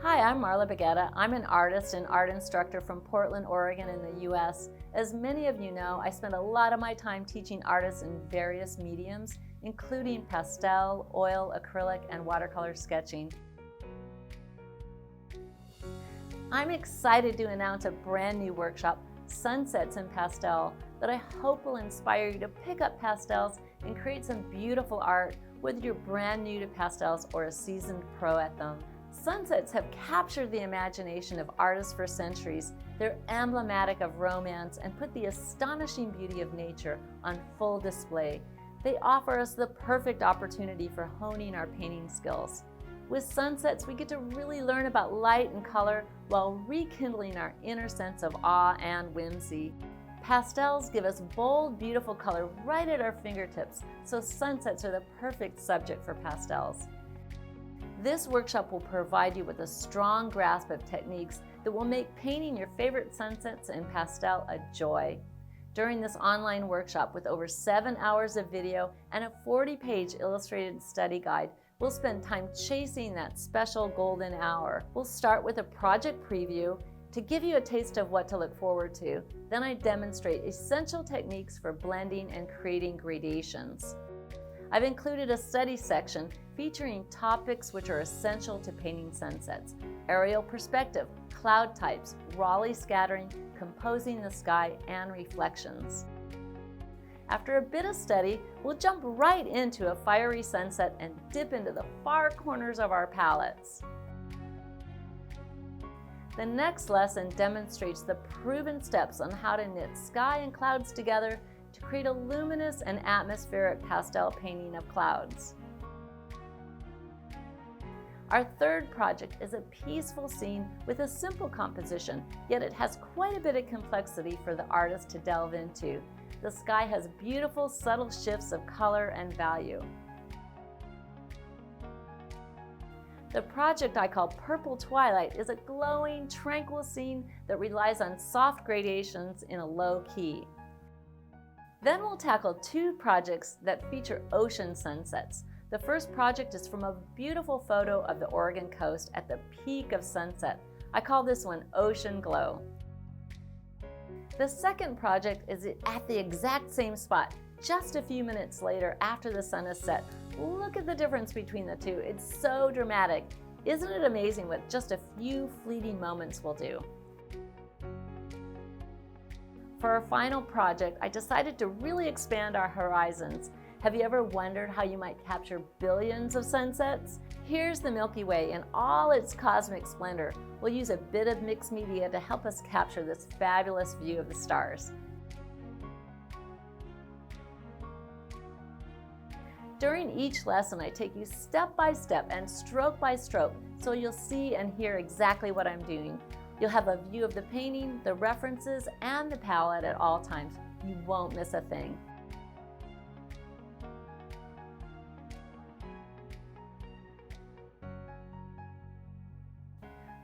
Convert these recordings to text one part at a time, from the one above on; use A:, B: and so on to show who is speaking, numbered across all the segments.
A: Hi, I'm Marla Baggetta. I'm an artist and art instructor from Portland, Oregon in the US. As many of you know, I spend a lot of my time teaching artists in various mediums, including pastel, oil, acrylic, and watercolor sketching. I'm excited to announce a brand new workshop, Sunsets in Pastel, that I hope will inspire you to pick up pastels and create some beautiful art, whether you're brand new to pastels or a seasoned pro at them. Sunsets have captured the imagination of artists for centuries. They're emblematic of romance and put the astonishing beauty of nature on full display. They offer us the perfect opportunity for honing our painting skills. With sunsets, we get to really learn about light and color while rekindling our inner sense of awe and whimsy. Pastels give us bold, beautiful color right at our fingertips, so sunsets are the perfect subject for pastels. This workshop will provide you with a strong grasp of techniques that will make painting your favorite sunsets in pastel a joy. During this online workshop with over 7 hours of video and a 40-page illustrated study guide, we'll spend time chasing that special golden hour. We'll start with a project preview to give you a taste of what to look forward to. Then I demonstrate essential techniques for blending and creating gradations. I've included a study section featuring topics which are essential to painting sunsets: aerial perspective, cloud types, Raleigh scattering, composing the sky, and reflections. After a bit of study, we'll jump right into a fiery sunset and dip into the far corners of our palettes. The next lesson demonstrates the proven steps on how to knit sky and clouds together to create a luminous and atmospheric pastel painting of clouds. Our third project is a peaceful scene with a simple composition, yet it has quite a bit of complexity for the artist to delve into. The sky has beautiful, subtle shifts of color and value. The project I call Purple Twilight is a glowing, tranquil scene that relies on soft gradations in a low key. Then we'll tackle two projects that feature ocean sunsets. The first project is from a beautiful photo of the Oregon coast at the peak of sunset. I call this one Ocean Glow. The second project is at the exact same spot, just a few minutes later after the sun is set. Look at the difference between the two. It's so dramatic. Isn't it amazing what just a few fleeting moments will do? For our final project, I decided to really expand our horizons. Have you ever wondered how you might capture billions of sunsets? Here's the Milky Way in all its cosmic splendor. We'll use a bit of mixed media to help us capture this fabulous view of the stars. During each lesson, I take you step by step and stroke by stroke, so you'll see and hear exactly what I'm doing. You'll have a view of the painting, the references, and the palette at all times. You won't miss a thing.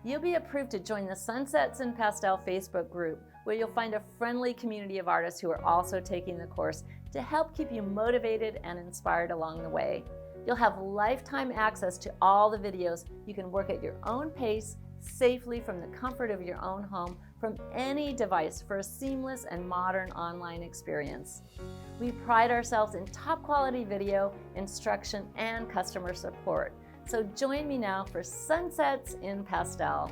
A: You'll be approved to join the Sunsets in Pastel Facebook group, where you'll find a friendly community of artists who are also taking the course to help keep you motivated and inspired along the way. You'll have lifetime access to all the videos. You can work at your own pace, safely from the comfort of your own home, from any device, for a seamless and modern online experience. We pride ourselves in top quality video, instruction, and customer support. So join me now for Sunsets in Pastel.